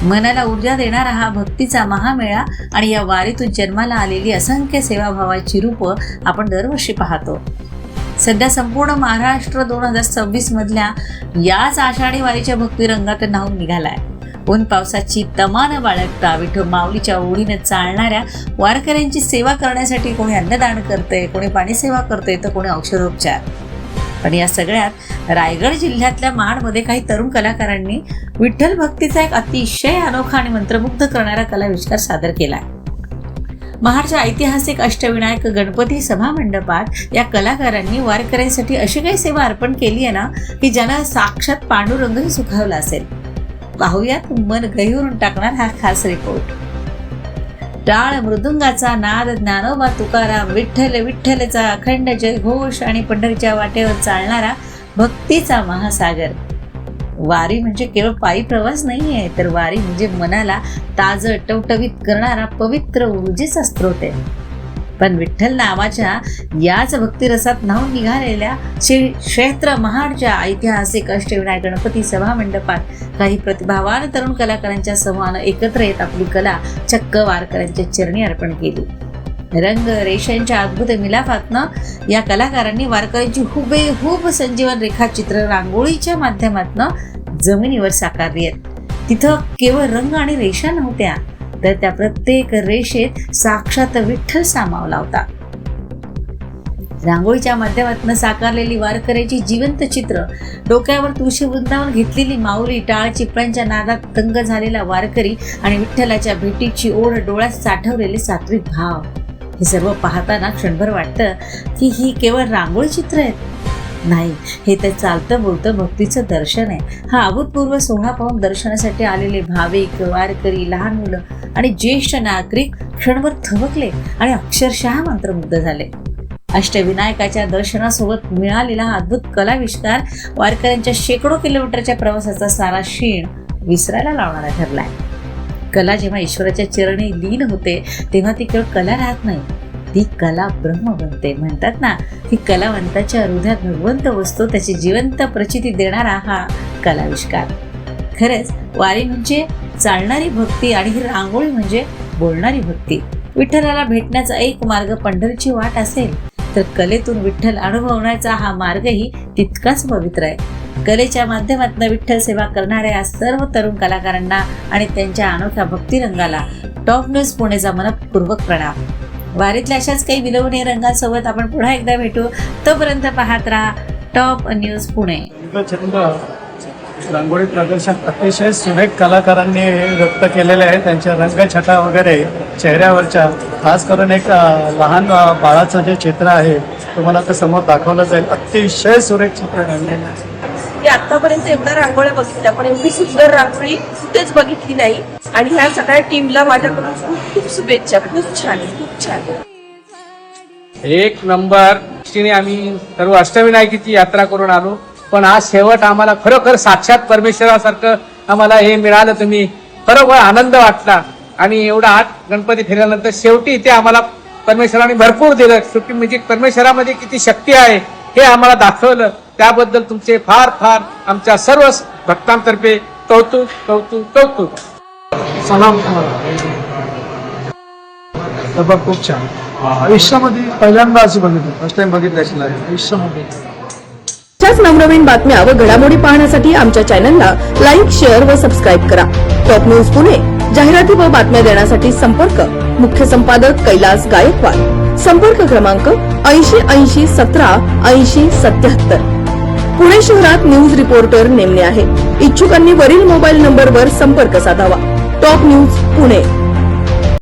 मनाला ऊर्जा देणारा हा भक्तीचा महामेळा आणि या वारीतून जन्माला आलेली असंख्य सेवाभावाची रूपं आपण दरवर्षी पाहतो. सध्या संपूर्ण महाराष्ट्र 2026 मधल्या याच आषाढी वारीच्या भक्तिरंगात न्हाऊन निघालाय. ऊन पावसाची तमान बाळगता विठू माऊलीच्या ओढीने चालणाऱ्या वारकऱ्यांची सेवा करण्यासाठी कोणी अन्नदान करते, कोणी पाणी सेवा करते, तर कोणी औषधोपचार. पण या सगळ्यात रायगड जिल्ह्यातल्या महाडमध्ये काही तरुण कलाकारांनी विठ्ठल भक्तीचा एक अतिशय अनोखा आणि मंत्रमुग्ध करणारा कलाविष्कार सादर केलाय. महाडच्या ऐतिहासिक अष्टविनायक गणपती सभा मंडपात या कलाकारांनी वारकऱ्यांसाठी अशी काही सेवा अर्पण केली आहे ना, की ज्यांना साक्षात पांडुरंगही सुखावला असेल. पाहूयात मन गहिवरून टाकणार हा खास रिपोर्ट. टाळ मृदुंगाचा नाद, ज्ञानोबा तुकाराम, विठ्ठल विठ्ठलचा अखंड जयघोष आणि पंढरीच्या वाटेवर चालणारा भक्तीचा महासागर. वारी म्हणजे केवळ पायी प्रवास नाहीये, तर वारी म्हणजे मनाला ताजं टवटवीत करणारा पवित्र ऊर्जेचा स्रोत आहे. पण विठ्ठल नावाच्या याच भक्तिरसात न्हाऊन निघालेल्या श्री क्षेत्र महाडच्या ऐतिहासिक अष्टविनायक गणपती सभा मंडपात काही प्रतिभावान तरुण कलाकारांच्या समूहानं एकत्र येत आपली कला चक्क वारकऱ्यांच्या चरणी अर्पण केली. रंग रेषांच्या अद्भुत मिलाफातनं या कलाकारांनी वारकऱ्यांची हुबेहूब संजीवन रेखाचित्र रांगोळीच्या माध्यमातनं जमिनीवर साकारली आहेत. तिथं केवळ रंग आणि रेषा नव्हत्या, तर त्या प्रत्येक रेषेत साक्षात विठ्ठल सामावला होता. रांगोळीच्या माध्यमातून साकारलेली वारकऱ्याची जिवंत चित्र, डोक्यावर तुळशी वृंदावन घेतलेली माऊली, टाळ चिपळ्यांच्या नादात दंग झालेला वारकरी आणि विठ्ठलाच्या भेटीची ओढ डोळ्यात साठवलेले सात्विक भाव, हे सर्व पाहताना क्षणभर वाटतं की ही केवळ रांगोळी चित्र आहेत. नाही, हे तर चालतं बोलतं भक्तीचं दर्शन आहे. हा अभूतपूर्व सोहळा पाहून दर्शनासाठी आलेले भाविक, वारकरी, लहान मुलं आणि ज्येष्ठ नागरिक क्षणभर थबकले आणि अक्षरशः मंत्रमुग्ध झाले. अष्टविनायकाच्या दर्शनासोबत मिळालेला हा अद्भुत कलाविष्कार वारकऱ्यांच्या शेकडो किलोमीटरच्या प्रवासाचा सारा क्षीण विसरायला लावणारा ठरलाय. कला जेव्हा ईश्वराच्या चरणी लीन होते, तेव्हा ती केवळ कला राहत नाही, ती कला ब्रह्म बनते. म्हणतात ना की कलावंताच्या हृदयात भगवंत बसतो, त्याची जिवंत प्रचिती देणारा हा कलाविष्कार. खरंच वारी म्हणजे चालणारी भक्ती आणि ही रांगोळी म्हणजे बोलणारी भक्ती. विठ्ठलाला भेटण्याचा एक मार्ग पंढरीची वाट असेल, तर कलेतून विठ्ठल अनुभवण्याचा हा मार्गही तितकाच पवित्र आहे. कलेच्या माध्यमातून विठ्ठल सेवा करणाऱ्या या सर्व तरुण कलाकारांना आणि त्यांच्या अनोख्या भक्तिरंगाला टॉप न्यूज पुणेचा मनपूर्वक प्रणाम. वारीतल्या अशाच काही विलोभनीय रंगांसोबत आपण पुन्हा एकदा भेटू. तोपर्यंत पाहत राहा टॉप न्यूज पुणे. रांगोळी प्रदर्शन अतिशय सुरेख कलाकारांनी व्यक्त केलेले आहे. त्यांच्या रंगछटा वगैरे चेहऱ्यावरच्या, खास करून एक लहान बाळाचं जे चित्र आहे तुम्हाला ते समोर दाखवलं जाईल. अतिशय सुरेख चित्र रंगलेलं आहे. आतापर्यंत एवढ्या रांगोळ्या बघितल्या, पण एवढी सुंदर रांगोळी कुठेच बघितली नाही. आणि ह्या सगळ्या टीमला माझ्याकडून खूप खूप शुभेच्छा. खूप छान, खूप छान, एक नंबर. आम्ही सर्व अष्टविनायकीची यात्रा करून आलो, पण आज शेवट आम्हाला खरोखर साक्षात परमेश्वरासारखं आम्हाला हे मिळालं. तुम्ही खरोखर आनंद वाटला. आणि एवढा आठ गणपती फिरल्यानंतर शेवटी इथे आम्हाला परमेश्वराने भरपूर दिलं. शेवटी म्हणजे परमेश्वरामध्ये किती शक्ती आहे हे आम्हाला दाखवलं. त्याबद्दल तुमचे फार फार आमच्या सर्व भक्तांतर्फे कौतुक कौतुक कौतुक. सलाम. खूप छान. आयुष्यामध्ये पहिल्यांदा असं बघितलं, फर्स्ट टाइम बघितलं असेल आयुष्यामध्ये. अशाच नवनवीन बातम्या व घडामोडी पाहण्यासाठी आमच्या चॅनलला लाईक, शेअर व सबस्क्राईब करा. Top news Pune. जाहिराती व बातम्या देण्यासाठी संपर्क मुख्य संपादक कैलास गायकवाड. संपर्क क्रमांक 8080 17 80 77. पुणे शहरात न्यूज रिपोर्टर नेमणे आहे. इच्छुकांनी वरील मोबाईल नंबरवर संपर्क साधावा. Top news Pune.